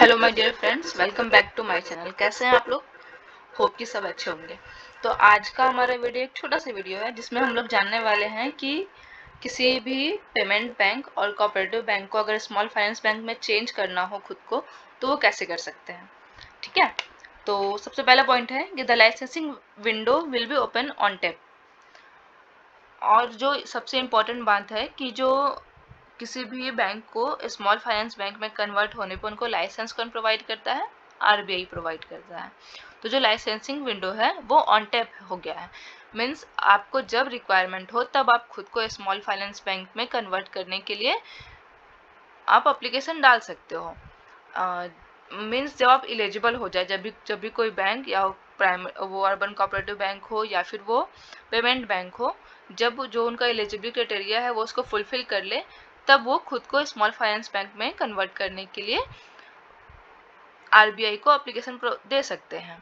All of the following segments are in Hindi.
Hello my dear friends, welcome back to my channel. कैसे हैं आप लोग? होप कि सब अच्छे होंगे। तो आज का हमारा वीडियो एक छोटा सा वीडियो है जिसमें हम लोग जानने वाले हैं कि किसी भी पेमेंट बैंक और कोऑपरेटिव बैंक को अगर स्मॉल फाइनेंस बैंक में चेंज करना हो खुद को, तो वो कैसे कर सकते हैं। ठीक है, तो सबसे पहला पॉइंट है कि the licensing window will be open on tap. और जो सबसे इम्पोर्टेंट बात है कि जो किसी भी बैंक को स्मॉल फाइनेंस बैंक में कन्वर्ट होने पर उनको लाइसेंस कौन प्रोवाइड करता है? आरबीआई प्रोवाइड करता है। तो जो लाइसेंसिंग विंडो है वो ऑन टैप हो गया है। मीन्स आपको जब रिक्वायरमेंट हो तब आप खुद को स्मॉल फाइनेंस बैंक में कन्वर्ट करने के लिए आप एप्लीकेशन डाल सकते हो। मीन्स जब आप एलिजिबल हो जाए, जब भी कोई बैंक या वो अर्बन कोऑपरेटिव बैंक हो या फिर वो पेमेंट बैंक हो, जब जो उनका एलिजिबिलिटी क्राइटेरिया है वो उसको फुलफिल कर ले, तब वो खुद को स्मॉल फाइनेंस बैंक में कन्वर्ट करने के लिए आरबीआई को एप्लीकेशन दे सकते हैं।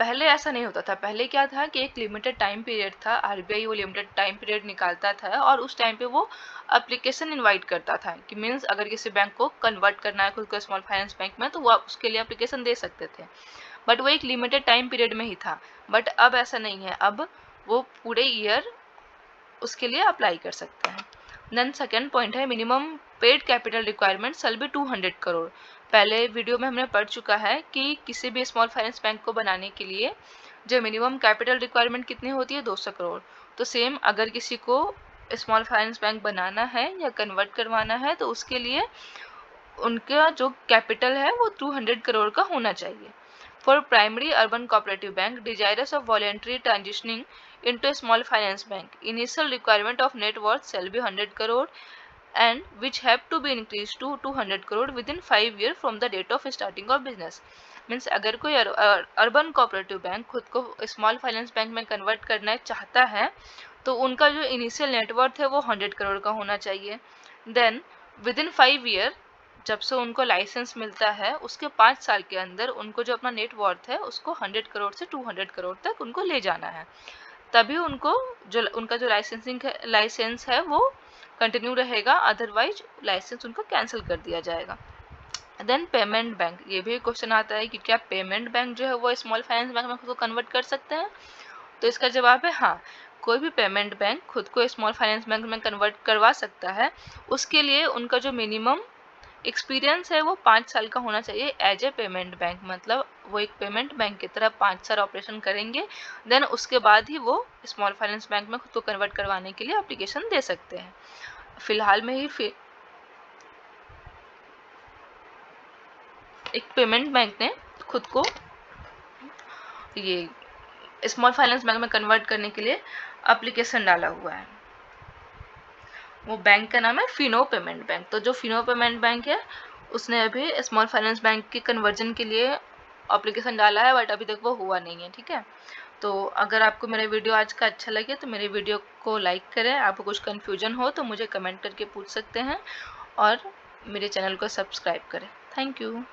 पहले ऐसा नहीं होता था। पहले क्या था कि एक लिमिटेड टाइम पीरियड था, आरबीआई वो लिमिटेड टाइम पीरियड निकालता था और उस टाइम पे वो एप्लीकेशन इनवाइट करता था कि मीन्स अगर किसी बैंक को कन्वर्ट करना है खुद को स्मॉल फाइनेंस बैंक में, तो वो आप उसके लिए एप्लीकेशन दे सकते थे। बट वो एक लिमिटेड टाइम पीरियड में ही था। बट अब ऐसा नहीं है, अब वो पूरे ईयर उसके लिए अप्लाई कर सकते हैं। देन सेकेंड पॉइंट है minimum paid capital requirement shall be 200 crore. पहले वीडियो में हमने पढ़ चुका है कि किसी भी स्मॉल फाइनेंस बैंक को बनाने के लिए जो मिनिमम कैपिटल रिक्वायरमेंट कितनी होती है? 200 करोड़। तो सेम अगर किसी को स्मॉल फाइनेंस बैंक बनाना है या कन्वर्ट करवाना है तो उसके लिए उनका जो कैपिटल है वो 200 करोड़ का होना चाहिए। For primary urban cooperative bank desirous of voluntary transitioning into a small finance bank, initial requirement of net worth shall be 100 crore and which have to be increased to 200 crore within 5 years from the date of starting of business. Means अगर कोई अर्बन कोऑपरेटिव बैंक खुद को स्मॉल फाइनेंस बैंक में कन्वर्ट करना चाहता है तो उनका जो इनिशियल नेटवर्थ है वो 100 करोड़ का होना चाहिए। देन विदिन 5 ईयर, जब से उनको लाइसेंस मिलता है उसके 5 साल के अंदर उनको जो अपना नेट वर्थ है उसको 100 करोड़ से 200 करोड़ तक उनको ले जाना है। तभी उनको जो उनका जो लाइसेंस है वो कंटिन्यू रहेगा, अदरवाइज लाइसेंस उनको कैंसिल कर दिया जाएगा। देन पेमेंट बैंक, ये भी क्वेश्चन आता है कि क्या पेमेंट बैंक जो है वो स्मॉल फाइनेंस बैंक में खुद को कन्वर्ट कर सकते हैं? तो इसका जवाब है हाँ, कोई भी पेमेंट बैंक खुद को स्मॉल फाइनेंस बैंक में कन्वर्ट करवा सकता है। उसके लिए उनका जो मिनिमम एक्सपीरियंस है वो 5 साल का होना चाहिए एज ए पेमेंट बैंक। मतलब वो एक पेमेंट बैंक की तरह 5 साल ऑपरेशन करेंगे, देन उसके बाद ही वो स्मॉल फाइनेंस बैंक में खुद को कन्वर्ट करवाने के लिए एप्लीकेशन दे सकते हैं। फिलहाल में ही एक पेमेंट बैंक ने खुद को ये स्मॉल फाइनेंस बैंक में कन्वर्ट करने के लिए एप्लीकेशन डाला हुआ है। वो बैंक का नाम है फिनो पेमेंट बैंक। तो जो फिनो पेमेंट बैंक है उसने अभी स्मॉल फाइनेंस बैंक के कन्वर्जन के लिए एप्लीकेशन डाला है, बट अभी तक वो हुआ नहीं है। ठीक है, तो अगर आपको मेरा वीडियो आज का अच्छा लगे तो मेरे वीडियो को लाइक करें। आपको कुछ कन्फ्यूजन हो तो मुझे कमेंट करके पूछ सकते हैं और मेरे चैनल को सब्सक्राइब करें। Thank you.